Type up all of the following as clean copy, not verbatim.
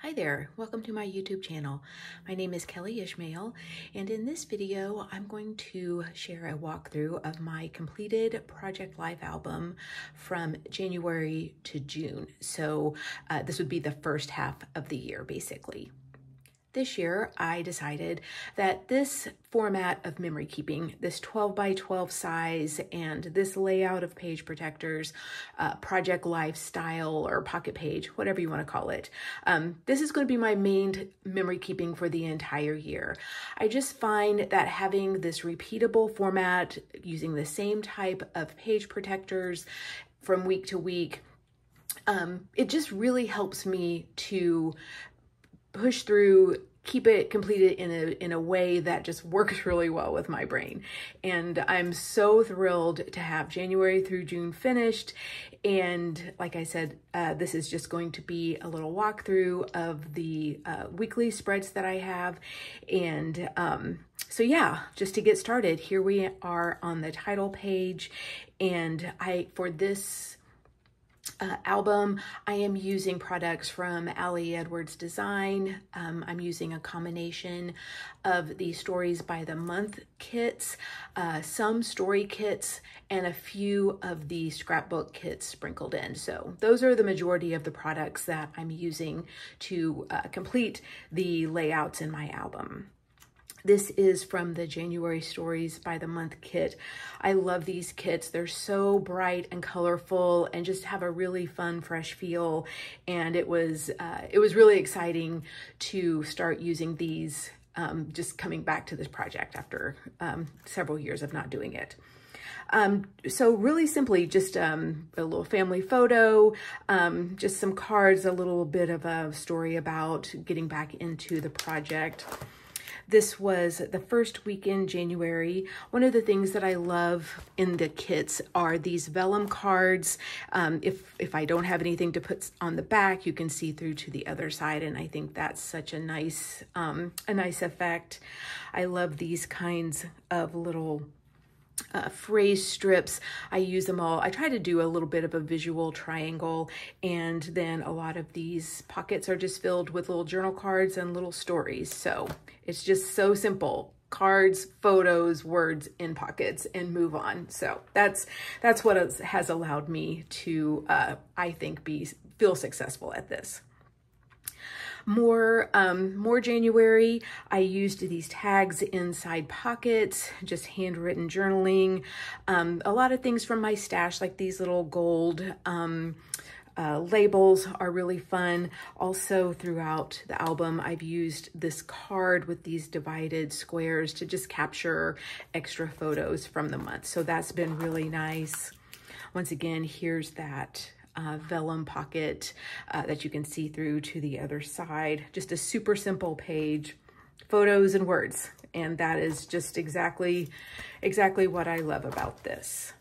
Hi there, welcome to my YouTube channel. My name is Kelly Ishmael, and in this video, I'm going to share a walkthrough of my completed Project Life album from January to June. So this would be the first half of the year, basically. This year, I decided that this format of memory keeping, this 12 by 12 size and this layout of page protectors, Project Life style or pocket page, whatever you want to call it, this is going to be my main memory keeping for the entire year. I just find that having this repeatable format, using the same type of page protectors from week to week, it just really helps me to push through, keep it completed in a way that just works really well with my brain. And I'm so thrilled to have January through June finished. And like I said, this is just going to be a little walkthrough of the weekly spreads that I have. And so yeah, just to get started, here we are on the title page. And for this album, I am using products from Ali Edwards Design. I'm using a combination of the Stories by the Month kits, some story kits, and a few of the Scrapbook Kits sprinkled in. So those are the majority of the products that I'm using to complete the layouts in my album. This is from the January Stories by the Month kit. I love these kits. They're so bright and colorful and just have a really fun, fresh feel. And it was really exciting to start using these, just coming back to this project after several years of not doing it. So really simply just a little family photo, just some cards, a little bit of a story about getting back into the project. This was the first week in January. One of the things that I love in the kits are these vellum cards. If I don't have anything to put on the back, you can see through to the other side, and I think that's such a nice effect. I love these kinds of little phrase strips. I use them all. I try to do a little bit of a visual triangle, and then a lot of these pockets are just filled with little journal cards and little stories. So it's just so simple. Cards, photos, words in pockets, and move on. So that's what has allowed me to, I think, feel successful at this. More January, I used these tags inside pockets, just handwritten journaling, a lot of things from my stash, like these little gold labels are really fun. Also throughout the album, I've used this card with these divided squares to just capture extra photos from the month. So that's been really nice. Once again, here's that vellum pocket that you can see through to the other side. Just a super simple page, photos and words. And that is just exactly what I love about this.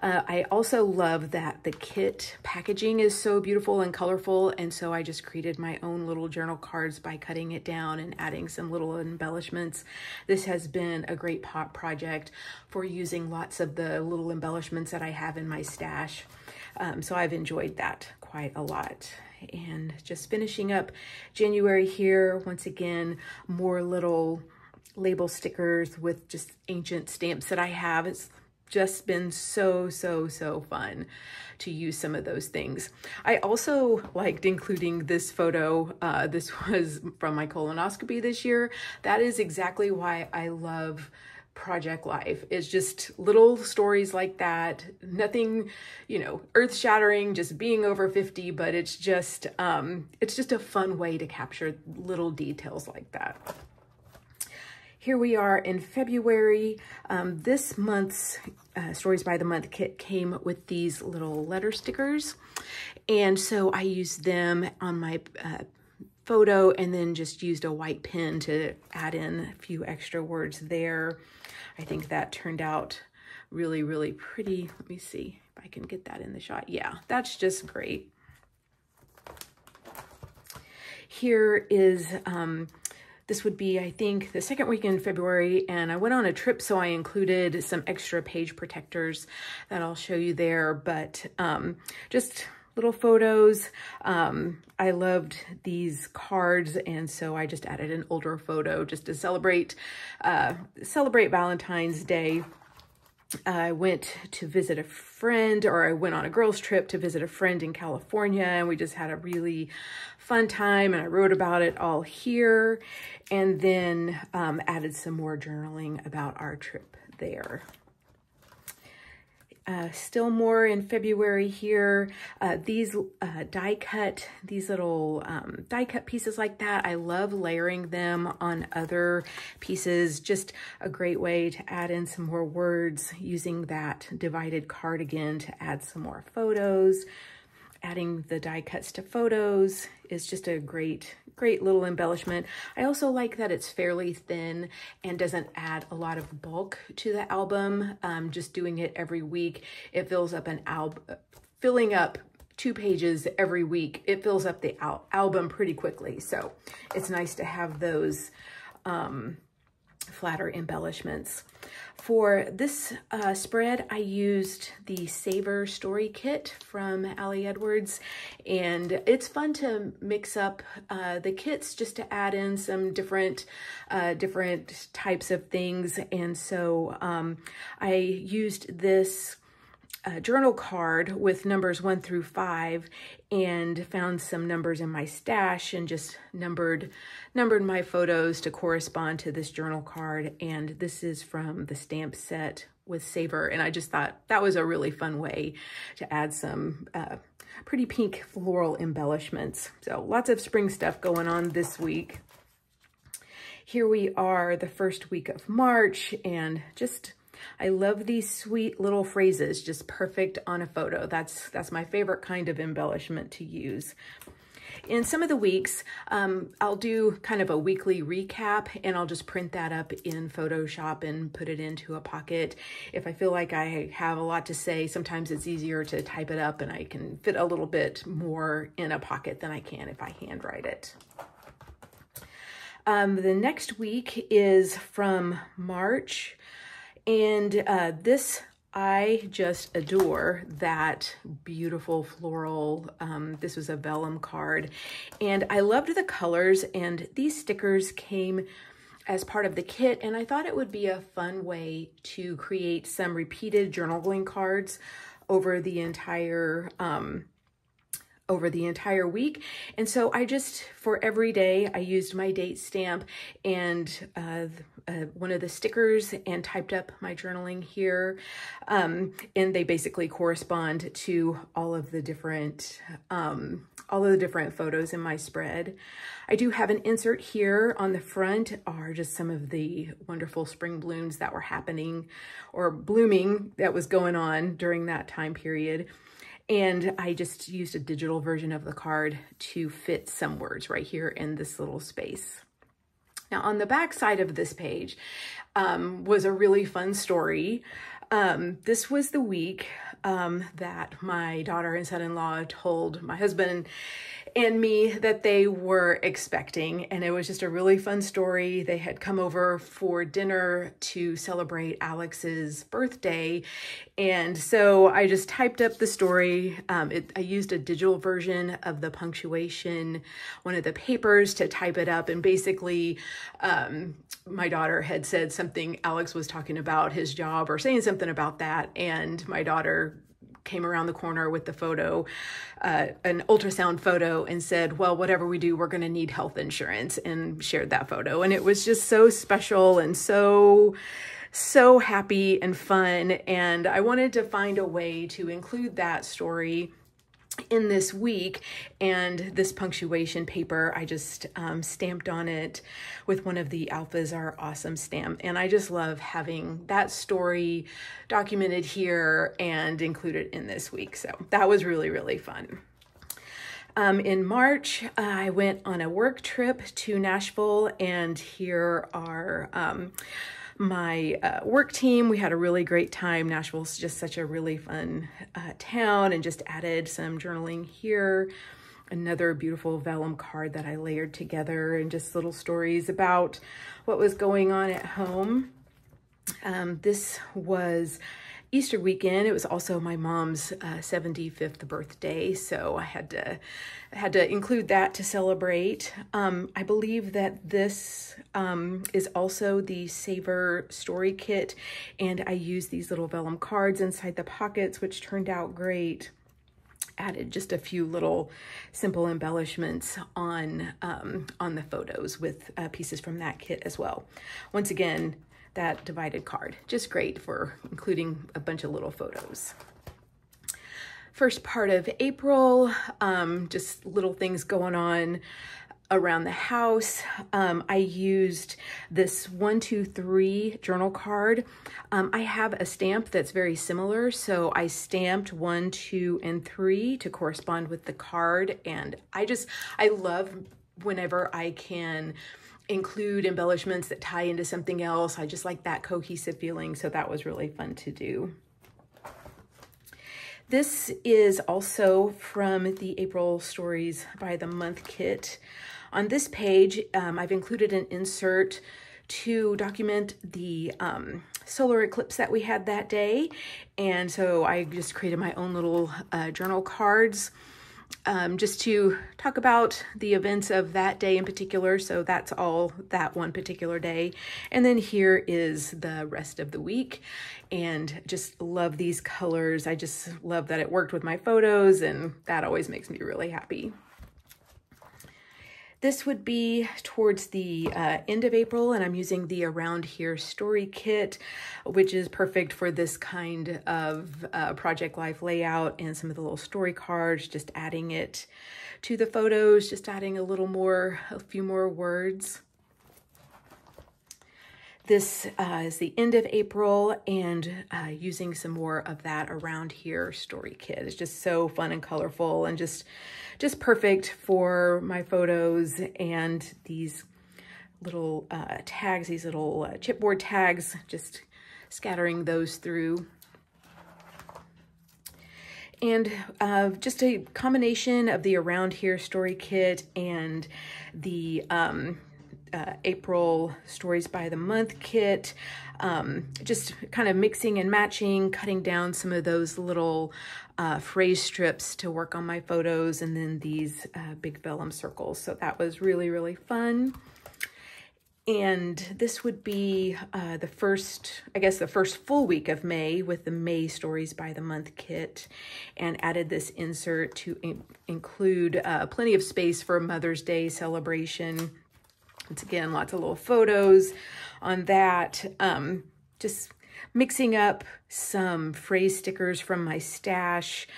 I also love that the kit packaging is so beautiful and colorful, and so I just created my own little journal cards by cutting it down and adding some little embellishments. This has been a great project for using lots of the little embellishments that I have in my stash. So I've enjoyed that quite a lot. And just finishing up January here, once again, more little label stickers with just ancient stamps that I have. It's just been so fun to use some of those things. I also liked including this photo. This was from my colonoscopy this year. That is exactly why I love Project Life. It's just little stories like that. Nothing, earth-shattering, just being over 50, but it's just a fun way to capture little details like that. Here we are in February. This month's Stories by the Month kit came with these little letter stickers. And so I used them on my photo and then just used a white pen to add in a few extra words there. I think that turned out really pretty. Let me see if I can get that in the shot. Yeah, that's just great. Here is this would be, I think, the second week in February, and I went on a trip, so I included some extra page protectors that I'll show you there, but just little photos. I loved these cards, and so I just added an older photo just to celebrate Valentine's Day. I went to visit a friend, or I went on a girls' trip to visit a friend in California, and we just had a really fun time, and I wrote about it all here, and then added some more journaling about our trip there. Still more in February here. These these little die cut pieces like that, I love layering them on other pieces. Just a great way to add in some more words, using that divided card again to add some more photos. Adding the die cuts to photos is just a great little embellishment. I also like that it's fairly thin and doesn't add a lot of bulk to the album. Just doing it every week, it fills up filling up 2 pages every week. It fills up the album pretty quickly. So it's nice to have those flatter embellishments. For this spread, I used the Savor Story Kit from Ali Edwards, and it's fun to mix up the kits just to add in some different types of things. And so I used this journal card with numbers 1 through 5, and found some numbers in my stash and just numbered my photos to correspond to this journal card. And this is from the stamp set with Savor, and I just thought that was a really fun way to add some pretty pink floral embellishments. So lots of spring stuff going on this week. Here we are, the first week of March, and just I love these sweet little phrases, just perfect on a photo. That's my favorite kind of embellishment to use. In some of the weeks, I'll do kind of a weekly recap, and I'll just print that up in Photoshop and put it into a pocket. If I feel like I have a lot to say, sometimes it's easier to type it up, and I can fit a little bit more in a pocket than I can if I handwrite it. The next week is from March. And this, I just adore that beautiful floral. This was a vellum card, and I loved the colors, and these stickers came as part of the kit, and I thought it would be a fun way to create some repeated journaling cards over the entire week. And so I just, for every day, I used my date stamp and one of the stickers and typed up my journaling here. And they basically correspond to all of the different photos in my spread. I do have an insert here on the front, are just some of the wonderful spring blooms that were happening, or blooming, that was going on during that time period. And I just used a digital version of the card to fit some words right here in this little space. Now, on the back side of this page was a really fun story. This was the week that my daughter and son-in-law told my husband and me that they were expecting, and it was just a really fun story. They had come over for dinner to celebrate Alex's birthday, and so I just typed up the story. I used a digital version of the punctuation, one of the papers, to type it up, and basically my daughter had said something, Alex was talking about his job or saying something about that, and my daughter came around the corner with the photo, an ultrasound photo, and said, well, whatever we do, we're going to need health insurance, and shared that photo. And it was just so special and so happy and fun. And I wanted to find a way to include that story in this week, and this punctuation paper, I just stamped on it with one of the Alphas Are Awesome stamp, and I just love having that story documented here and included in this week. So that was really, really fun. In March, I went on a work trip to Nashville, and here are my work team. We had a really great time. Nashville's just such a really fun town, and just added some journaling here. Another beautiful vellum card that I layered together, and just little stories about what was going on at home. This was Easter weekend. It was also my mom's 75th birthday, so I had to include that to celebrate. I believe that this is also the Savor Story Kit, and I used these little vellum cards inside the pockets, which turned out great. Added just a few little simple embellishments on the photos with pieces from that kit as well. Once again, that divided card, just great for including a bunch of little photos. First part of April, just little things going on around the house. I used this 1, 2, 3 journal card. I have a stamp that's very similar, so I stamped 1, 2, and 3 to correspond with the card, and I love whenever I can include embellishments that tie into something else. I just like that cohesive feeling, so that was really fun to do. This is also from the April Stories by the Month kit. On this page, I've included an insert to document the solar eclipse that we had that day. And so I just created my own little journal cards just to talk about the events of that day in particular. So that's all that one particular day. And then here is the rest of the week. And just love these colors. I just love that it worked with my photos, and that always makes me really happy. This would be towards the end of April, and I'm using the Around Here Story Kit, which is perfect for this kind of project life layout, and some of the little story cards, just adding it to the photos, just adding a few more words. This is the end of April, and using some more of that Around Here Story Kit. It's just so fun and colorful, and just perfect for my photos. And these little tags, these little chipboard tags, just scattering those through. And just a combination of the Around Here Story Kit and the April Stories by the Month kit, just kind of mixing and matching, cutting down some of those little phrase strips to work on my photos, and then these big vellum circles. So that was really, really fun. And this would be the first full week of May with the May Stories by the Month kit, and added this insert to include plenty of space for Mother's Day celebration. Once again, lots of little photos on that. Just mixing up some phrase stickers from my stash,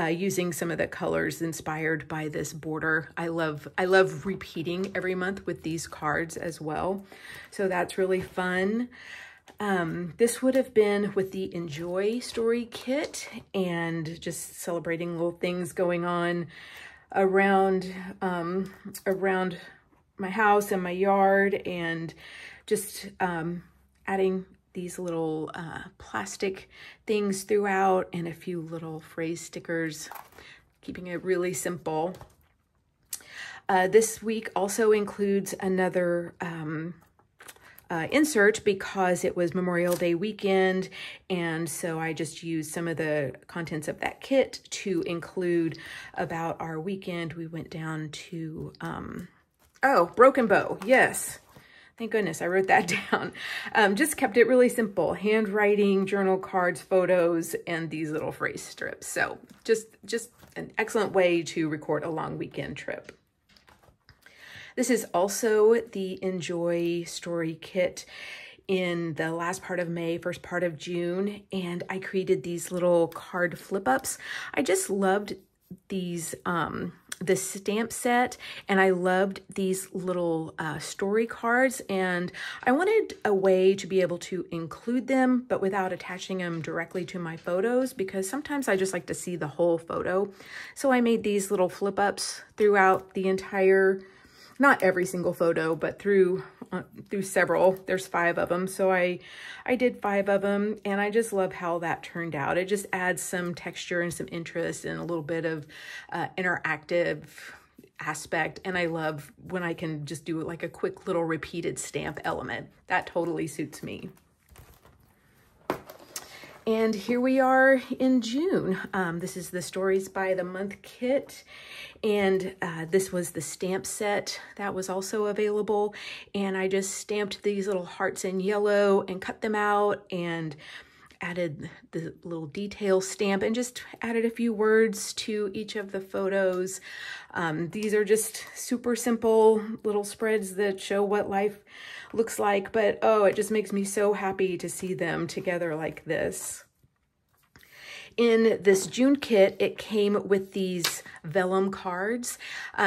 using some of the colors inspired by this border. I love repeating every month with these cards as well. So that's really fun. This would have been with the Enjoy Story Kit, and just celebrating little things going on around my house and my yard, and just adding these little plastic things throughout, and a few little phrase stickers, keeping it really simple. This week also includes another insert because it was Memorial Day weekend, and so I just used some of the contents of that kit to include about our weekend. We went down to Broken Bow, yes. Thank goodness I wrote that down. Just kept it really simple. Handwriting, journal cards, photos, and these little phrase strips. So just an excellent way to record a long weekend trip. This is also the Enjoy Story Kit in the last part of May, first part of June, and I created these little card flip-ups. I just loved these the stamp set, and I loved these little story cards, and I wanted a way to be able to include them but without attaching them directly to my photos, because sometimes I just like to see the whole photo. So I made these little flip-ups throughout the entire, not every single photo, but through several. There's 5 of them, so I did 5 of them, and I just love how that turned out. It just adds some texture and some interest and a little bit of interactive aspect, and I love when I can just do like a quick little repeated stamp element. That totally suits me. And here we are in June. This is the Stories by the Month kit. And this was the stamp set that was also available. And I just stamped these little hearts in yellow and cut them out and added the little detail stamp and just added a few words to each of the photos. These are just super simple little spreads that show what life looks like, but oh, it just makes me so happy to see them together like this. In this June kit, it came with these vellum cards.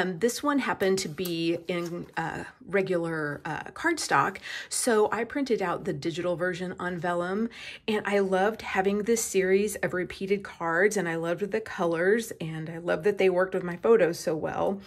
This one happened to be in regular cardstock, so I printed out the digital version on vellum, and I loved having this series of repeated cards, and I loved the colors, and I loved that they worked with my photos so well.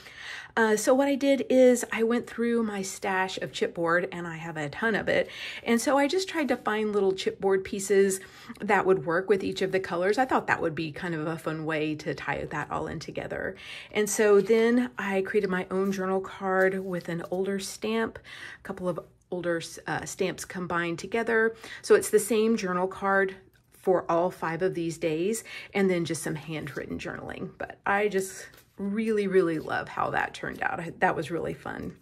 So what I did is I went through my stash of chipboard, and I have a ton of it, and so I just tried to find little chipboard pieces that would work with each of the colors. I thought that would be kind of a fun way to tie that all in together. And so then I created my own journal card with an older stamp, a couple of older stamps combined together. So it's the same journal card for all 5 of these days, and then just some handwritten journaling. But I just really, really love how that turned out. That was really fun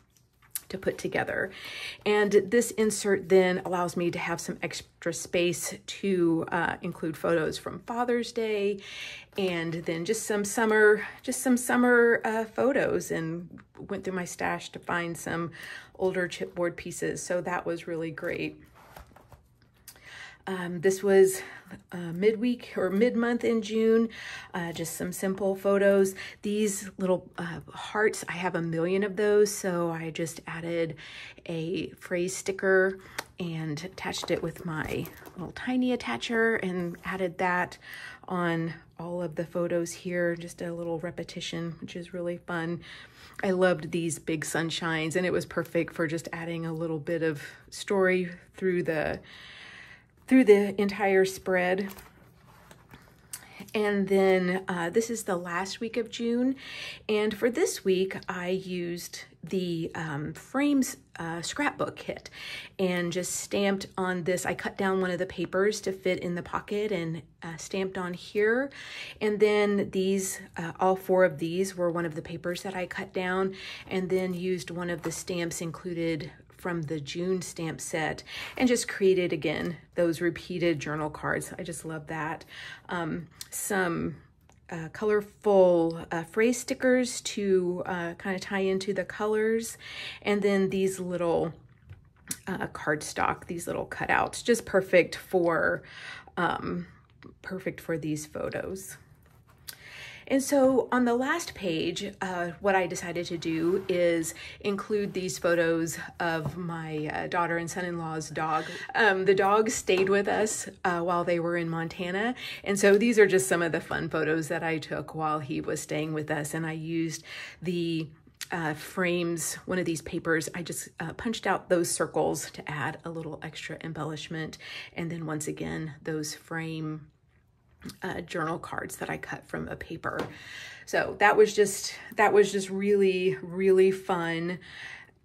to put together. And this insert then allows me to have some extra space to include photos from Father's Day, and then just some summer photos, and went through my stash to find some older chipboard pieces. So that was really great. This was midweek or mid-month in June, just some simple photos. These little hearts, I have a million of those, so I just added a phrase sticker and attached it with my little tiny attacher and added that on all of the photos here, just a little repetition, which is really fun. I loved these big sunshines, and it was perfect for just adding a little bit of story through the entire spread. And then this is the last week of June, and for this week I used the frames scrapbook kit and just stamped on this. I cut down one of the papers to fit in the pocket and stamped on here, and then these all 4 of these were one of the papers that I cut down, and then used one of the stamps included from the June stamp set and just created again those repeated journal cards. I just love that. Some colorful phrase stickers to kind of tie into the colors, and then these little cardstock, these little cutouts, just perfect for these photos. And so on the last page, what I decided to do is include these photos of my daughter and son-in-law's dog. The dog stayed with us while they were in Montana. And so these are just some of the fun photos that I took while he was staying with us. And I used the frames, one of these papers, I just punched out those circles to add a little extra embellishment. And then once again, those frame journal cards that I cut from a paper. So that was just really, really fun,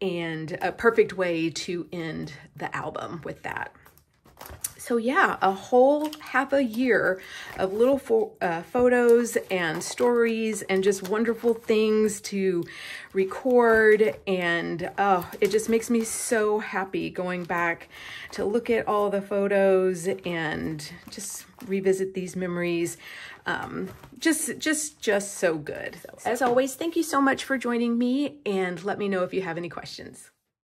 and a perfect way to end the album with that. So yeah, a whole half a year of little photos and stories and just wonderful things to record. And oh, it just makes me so happy going back to look at all the photos and just revisit these memories. Just so good. As always, thank you so much for joining me, and let me know if you have any questions.